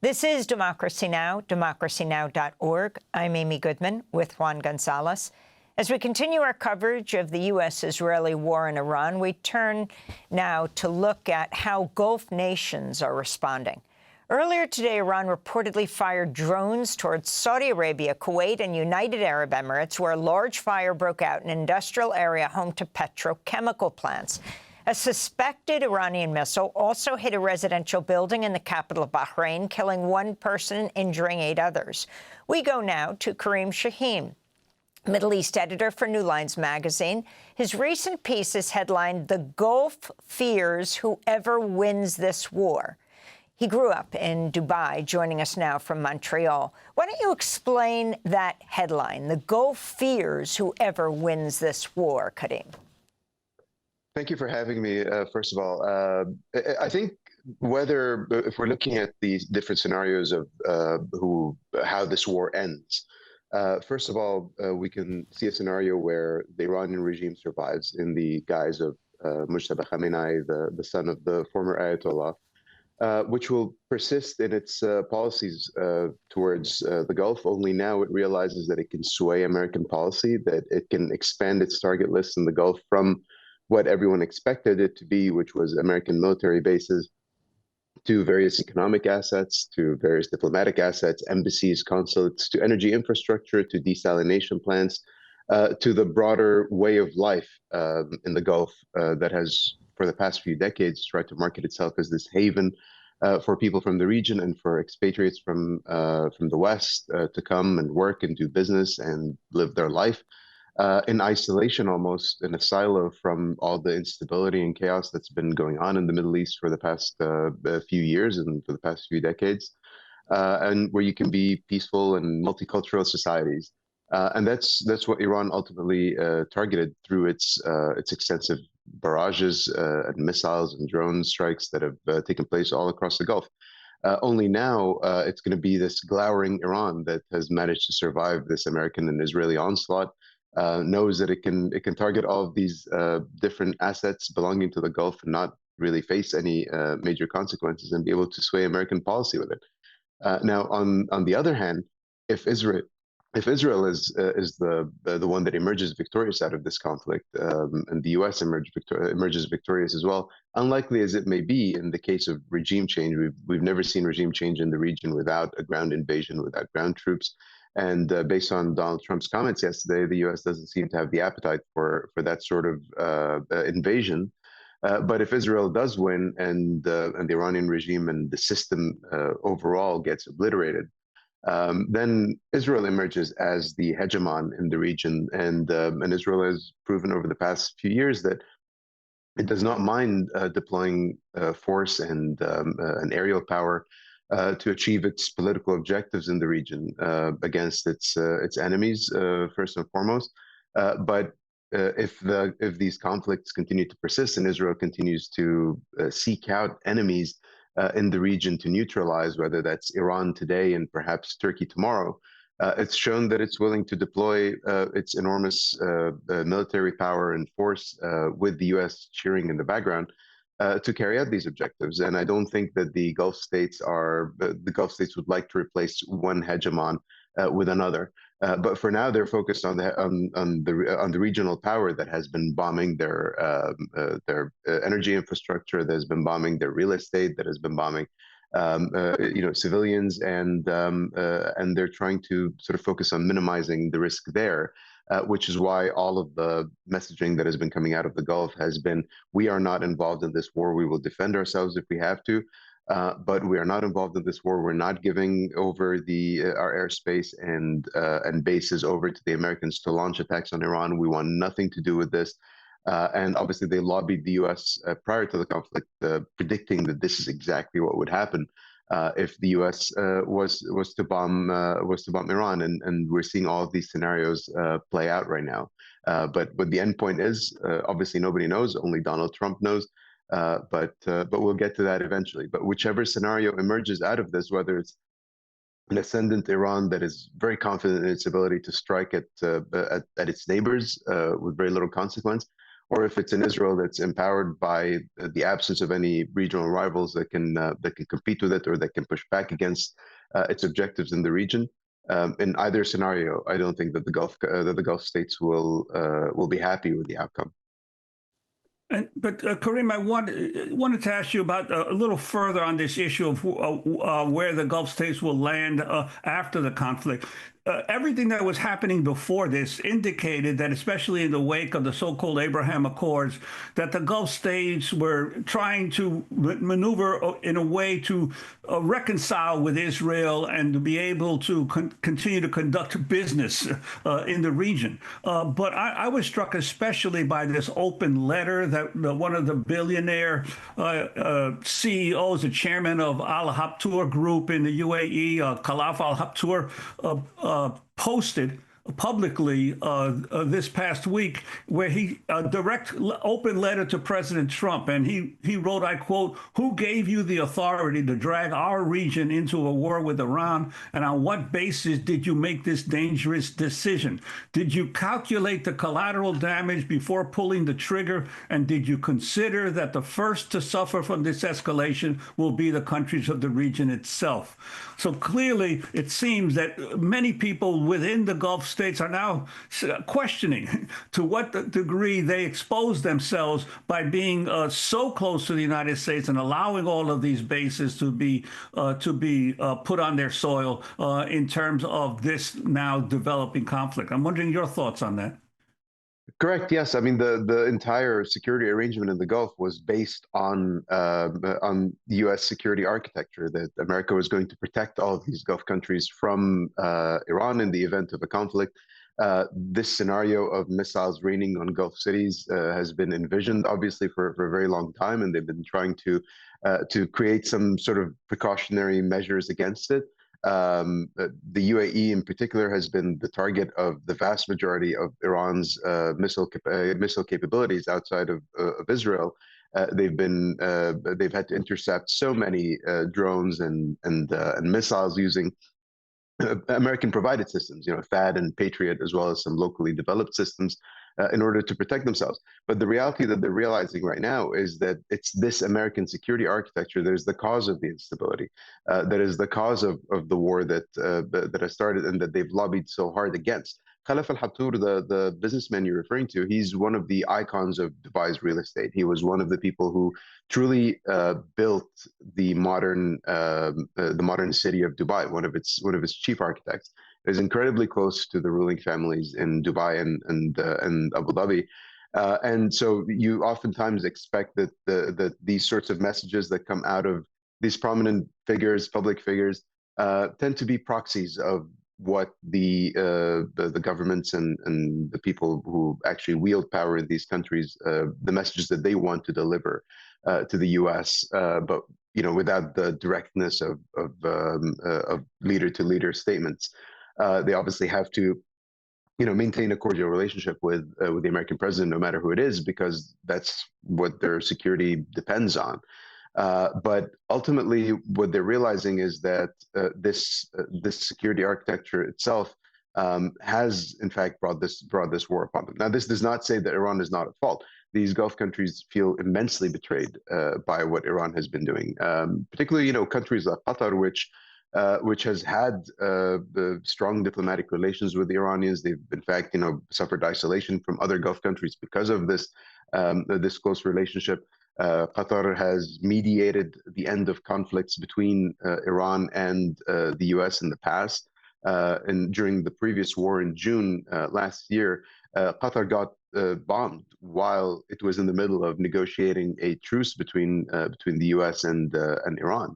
This is Democracy Now!, democracynow.org. I'm Amy Goodman with Juan Gonzalez. As we continue our coverage of the U.S. Israeli war in Iran, we turn now to look at how Gulf nations are responding. Earlier today, Iran reportedly fired drones towards Saudi Arabia, Kuwait, and United Arab Emirates, where a large fire broke out in an industrial area home to petrochemical plants. A suspected Iranian missile also hit a residential building in the capital of Bahrain, killing one person and injuring 8 others. We go now to Kareem Shaheen, Middle East editor for New Lines magazine. His recent piece is headlined, "The Gulf Fears Whoever Wins This War." He grew up in Dubai, joining us now from Montreal. Why don't you explain that headline, "The Gulf Fears Whoever Wins This War," Kareem? Thank you for having me. First of all, I think if we're looking at these different scenarios of how this war ends, first of all, we can see a scenario where the Iranian regime survives in the guise of Mujtaba Khamenei, the son of the former Ayatollah, which will persist in its policies towards the Gulf. Only now it realizes that it can sway American policy, that it can expand its target list in the Gulf from what everyone expected it to be, which was American military bases, to various economic assets, to various diplomatic assets, embassies, consulates, to energy infrastructure, to desalination plants, to the broader way of life in the Gulf that has, for the past few decades, tried to market itself as this haven for people from the region and for expatriates from the West to come and work and do business and live their life in isolation, almost in a silo from all the instability and chaos that's been going on in the Middle East for the past few years and for the past few decades, and where you can be peaceful and multicultural societies. And that's what Iran ultimately targeted through its extensive barrages and missiles and drone strikes that have taken place all across the Gulf. Only now it's going to be this glowering Iran that has managed to survive this American and Israeli onslaught, knows that it can target all of these different assets belonging to the Gulf and not really face any major consequences and be able to sway American policy with it. Now, on the other hand, if Israel is the one that emerges victorious out of this conflict, and the U.S. emerges victorious as well, unlikely as it may be in the case of regime change, we've never seen regime change in the region without a ground invasion, without ground troops. And based on Donald Trump's comments yesterday, the U.S. doesn't seem to have the appetite for that sort of invasion. But if Israel does win and the Iranian regime and the system overall gets obliterated, then Israel emerges as the hegemon in the region. And Israel has proven over the past few years that it does not mind deploying force and aerial power to achieve its political objectives in the region against its enemies, first and foremost. But if these conflicts continue to persist and Israel continues to seek out enemies in the region to neutralize, whether that's Iran today and perhaps Turkey tomorrow, it's shown that it's willing to deploy its enormous military power and force with the U.S. cheering in the background to carry out these objectives. And I don't think that the Gulf states would like to replace one hegemon with another. But for now, they're focused on the regional power that has been bombing their energy infrastructure, that has been bombing their real estate, that has been bombing civilians, and they're trying to sort of focus on minimizing the risk there. Which is why all of the messaging that has been coming out of the Gulf has been, we are not involved in this war. We will defend ourselves if we have to, but we are not involved in this war. We're not giving over our airspace and bases over to the Americans to launch attacks on Iran. We want nothing to do with this. And obviously, they lobbied the U.S. Prior to the conflict, predicting that this is exactly what would happen if the U.S. was to bomb Iran, and we're seeing all of these scenarios play out right now. But what the end point is, obviously nobody knows. Only Donald Trump knows. But we'll get to that eventually. But whichever scenario emerges out of this, whether it's an ascendant Iran that is very confident in its ability to strike at its neighbors with very little consequence, or if it's an Israel that's empowered by the absence of any regional rivals that can compete with it or that can push back against its objectives in the region. In either scenario, I don't think that the Gulf states will be happy with the outcome. But Kareem, I wanted to ask you about a little further on this issue of where the Gulf states will land after the conflict. Everything that was happening before this indicated that, especially in the wake of the so-called Abraham Accords, that the Gulf states were trying to maneuver in a way to reconcile with Israel and to be able to continue to conduct business in the region. But I was struck especially by this open letter that one of the billionaire CEOs, the chairman of Al Habtoor Group in the UAE, Khalaf Al Habtoor, posted publicly this past week, where he direct open letter to President Trump, and he wrote, I quote, "Who gave you the authority to drag our region into a war with Iran, and on what basis did you make this dangerous decision? Did you calculate the collateral damage before pulling the trigger, and did you consider that the first to suffer from this escalation will be the countries of the region itself?" So clearly, it seems that many people within the Gulf states are now questioning to what degree they expose themselves by being so close to the United States and allowing all of these bases to be put on their soil in terms of this now developing conflict. I'm wondering your thoughts on that. Correct. Yes. I mean, the entire security arrangement in the Gulf was based on U.S. security architecture, that America was going to protect all of these Gulf countries from Iran in the event of a conflict. This scenario of missiles raining on Gulf cities has been envisioned, obviously, for a very long time, and they've been trying to create some sort of precautionary measures against it. The UAE in particular has been the target of the vast majority of Iran's missile capabilities outside of Israel. They've had to intercept so many drones and missiles using American provided systems, THAAD and Patriot, as well as some locally developed systems in order to protect themselves. But the reality that they're realizing right now is that it's this American security architecture that is the cause of the instability, that is the cause of the war that has started and that they've lobbied so hard against. Khalaf al-Habtoor, the businessman you're referring to, he's one of the icons of Dubai's real estate. He was one of the people who truly built the modern city of Dubai. One of its chief architects is incredibly close to the ruling families in Dubai and Abu Dhabi. And so you oftentimes expect that these sorts of messages that come out of these prominent figures, public figures, tend to be proxies of what the governments and the people who actually wield power in these countries, the messages that they want to deliver to the U.S., but without the directness of leader-to-leader statements. They obviously have to maintain a cordial relationship with the American president, no matter who it is, because that's what their security depends on. But ultimately, what they're realizing is that this security architecture itself has, in fact, brought this war upon them. Now, this does not say that Iran is not at fault. These Gulf countries feel immensely betrayed by what Iran has been doing, particularly countries like Qatar, which has had strong diplomatic relations with the Iranians. They've, in fact, suffered isolation from other Gulf countries because of this close relationship. Qatar has mediated the end of conflicts between Iran and the U.S. in the past. And during the previous war in June last year, Qatar got bombed while it was in the middle of negotiating a truce between the U.S. and Iran.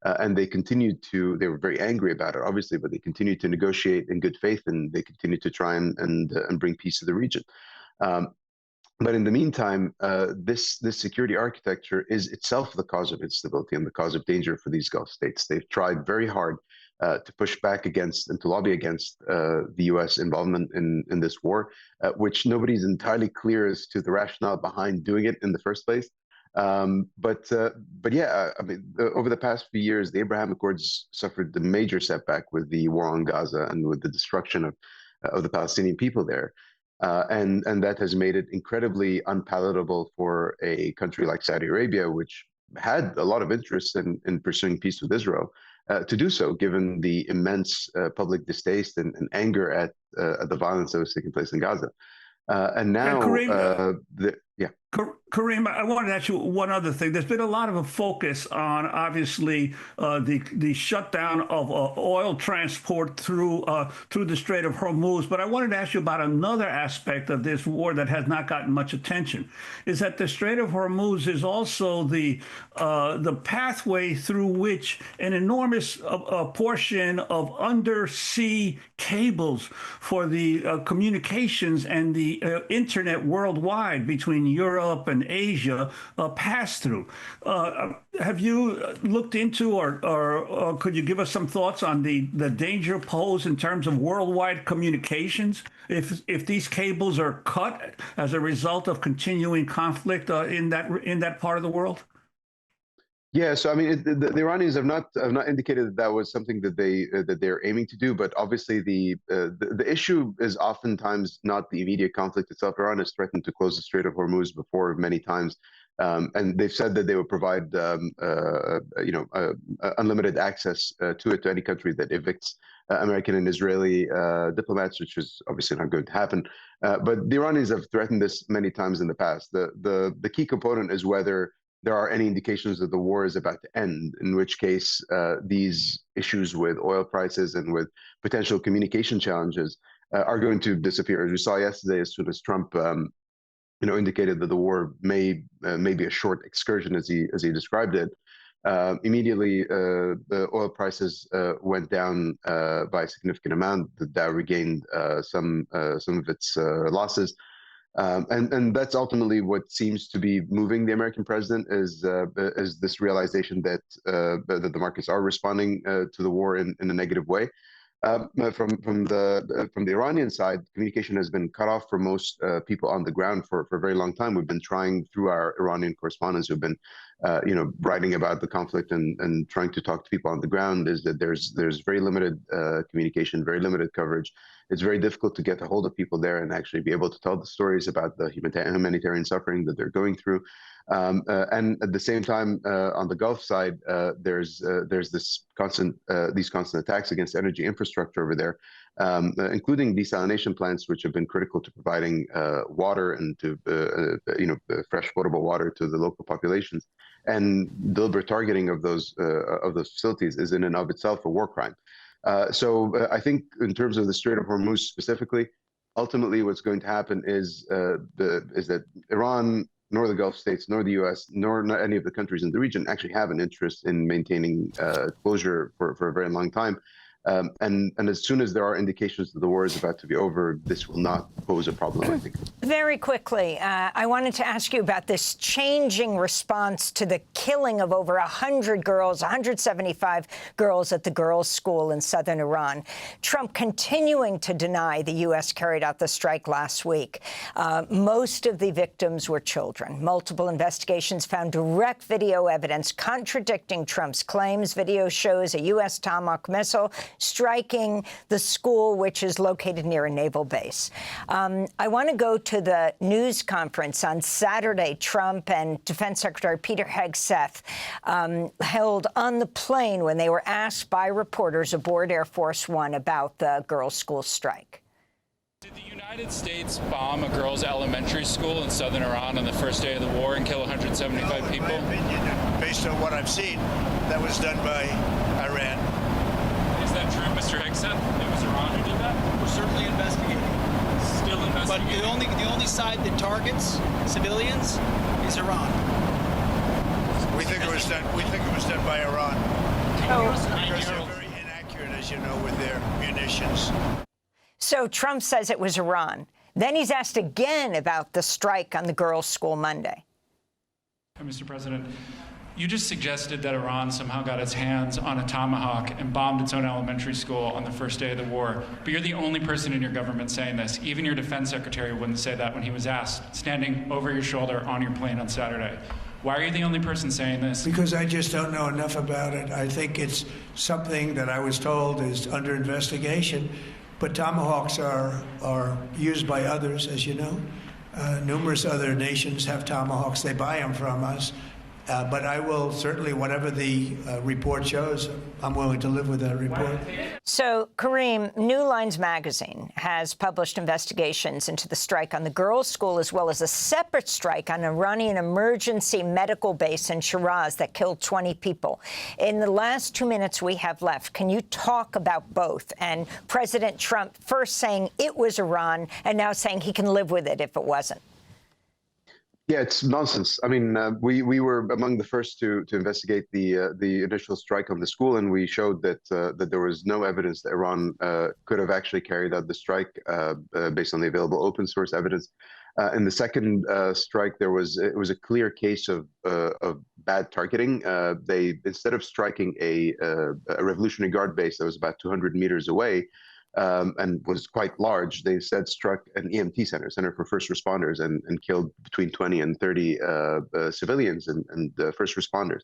And they were very angry about it, obviously, but they continued to negotiate in good faith, and they continued to try and bring peace to the region. But in the meantime, this security architecture is itself the cause of instability and the cause of danger for these Gulf states. They've tried very hard to push back against and to lobby against the U.S. involvement in this war, which nobody's entirely clear as to the rationale behind doing it in the first place. But yeah, I mean, over the past few years, the Abraham Accords suffered the major setback with the war on Gaza and with the destruction of the Palestinian people there. And that has made it incredibly unpalatable for a country like Saudi Arabia, which had a lot of interest in pursuing peace with Israel, to do so, given the immense public distaste and anger at the violence that was taking place in Gaza. And now, Kareem, yeah. Kareem, I wanted to ask you one other thing. There's been a lot of a focus on, obviously, the shutdown of oil transport through the Strait of Hormuz. But I wanted to ask you about another aspect of this war that has not gotten much attention. Is that the Strait of Hormuz is also the pathway through which an enormous portion of undersea cables for the communications and the internet worldwide between Europe and Asia pass through. Have you looked into, or could you give us some thoughts on the danger posed in terms of worldwide communications if these cables are cut as a result of continuing conflict in that part of the world? Yeah, so I mean, the Iranians have not indicated that was something that they're aiming to do. But obviously, the issue is oftentimes not the immediate conflict itself. Iran has threatened to close the Strait of Hormuz before many times, and they've said that they would provide unlimited access to it to any country that evicts American and Israeli diplomats, which is obviously not going to happen. But the Iranians have threatened this many times in the past. The key component is whether there are any indications that the war is about to end, in which case these issues with oil prices and with potential communication challenges are going to disappear. As we saw yesterday, as soon as Trump indicated that the war may be a short excursion, as he described it, immediately the oil prices went down by a significant amount. The Dow regained some of its losses. And that's ultimately what seems to be moving the American president is this realization that the markets are responding to the war in a negative way. From the Iranian side, communication has been cut off for most people on the ground for a very long time. We've been trying through our Iranian correspondents who've been writing about the conflict and trying to talk to people on the ground, is that there's very limited communication, very limited coverage. It's very difficult to get a hold of people there and actually be able to tell the stories about the humanitarian suffering that they're going through. And at the same time, on the Gulf side, there's these constant attacks against energy infrastructure over there, including desalination plants, which have been critical to providing water and to fresh potable water to the local populations. And deliberate targeting of those facilities is in and of itself a war crime. So I think in terms of the Strait of Hormuz specifically, ultimately what's going to happen is that Iran, nor the Gulf states, nor the U.S., nor any of the countries in the region actually have an interest in maintaining closure for a very long time. And as soon as there are indications that the war is about to be over, this will not pose a problem, I think. Very quickly, I wanted to ask you about this changing response to the killing of over 100 girls, 175 girls at the girls' school in southern Iran. Trump continuing to deny the U.S. carried out the strike last week. Most of the victims were children. Multiple investigations found direct video evidence contradicting Trump's claims. Video shows a U.S. Tomahawk missile striking the school, which is located near a naval base. I want to go to the news conference on Saturday Trump and Defense Secretary Peter Hegseth held on the plane when they were asked by reporters aboard Air Force One about the girls' school strike. Did the United States bomb a girls' elementary school in southern Iran on the first day of the war and kill 175 people? In my opinion, based on what I've seen, that was done by Iran. Is that true, Mr. Hegseth? It was Iran who did that? We're certainly investigating. Still investigating. But the only side that targets civilians is Iran. We think it was done. We think it was done by Iran. Because they're very inaccurate, as you know, with their munitions. So Trump says it was Iran. Then he's asked again about the strike on the girls' school Monday. Mr. President, you just suggested that Iran somehow got its hands on a Tomahawk and bombed its own elementary school on the first day of the war. But you're the only person in your government saying this. Even your defense secretary wouldn't say that when he was asked, standing over your shoulder on your plane on Saturday. Why are you the only person saying this? Because I just don't know enough about it. I think it's something that I was told is under investigation. But tomahawks are used by others, as you know. Numerous other nations have tomahawks. They buy them from us. But I will certainly, whatever the report shows, I'm willing to live with that report. So, Kareem, New Lines magazine has published investigations into the strike on the girls' school, as well as a separate strike on an Iranian emergency medical base in Shiraz that killed 20 people. In the last 2 minutes we have left, can you talk about both? And President Trump first saying it was Iran and now saying he can live with it if it wasn't. Yeah, it's nonsense. I mean, we were among the first to investigate the initial strike on the school, and we showed that that there was no evidence that Iran could have actually carried out the strike based on the available open source evidence. In the second strike, it was a clear case of bad targeting. They, instead of striking a Revolutionary Guard base that was about 200 meters away, and was quite large, they instead struck an EMT center for first responders, and killed between 20 and 30 civilians and first responders.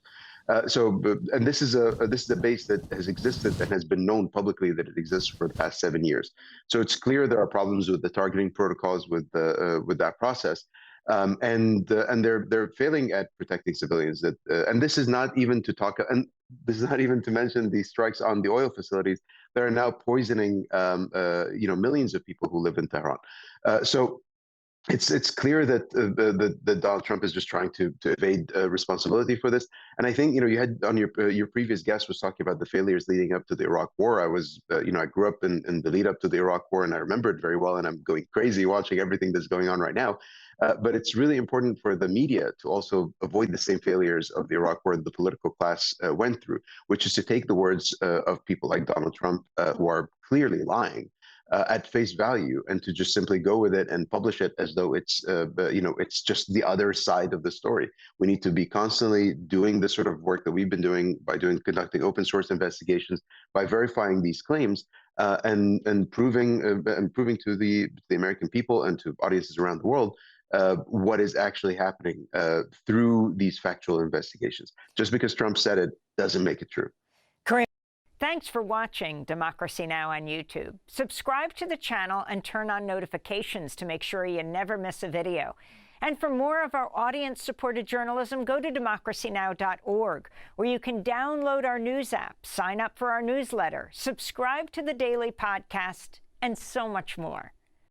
And this is a base that has existed and has been known publicly that it exists for the past 7 years. So it's clear there are problems with the targeting protocols with that process. And they're failing at protecting civilians. And this is not even to talk, and this is not even to mention the strikes on the oil facilities that are now poisoning, millions of people who live in Tehran. So it's clear that that Donald Trump is just trying to evade responsibility for this. And I think, you had on your previous guest was talking about the failures leading up to the Iraq War. I was, I grew up in the lead up to the Iraq War, and I remember it very well. And I'm going crazy watching everything that's going on right now. But it's really important for the media to also avoid the same failures of the Iraq War the political class went through, which is to take the words of people like Donald Trump, who are clearly lying, at face value, and to just simply go with it and publish it as though it's it's just the other side of the story. We need to be constantly doing the sort of work that we've been doing by conducting open source investigations, by verifying these claims, and proving to the American people and to audiences around the world what is actually happening through these factual investigations. Just because Trump said it doesn't make it true. Kareem, thanks for watching Democracy Now! On YouTube. Subscribe to the channel and turn on notifications to make sure you never miss a video. And for more of our audience-supported journalism, go to democracynow.org, where you can download our news app, sign up for our newsletter, subscribe to the daily podcast, and so much more.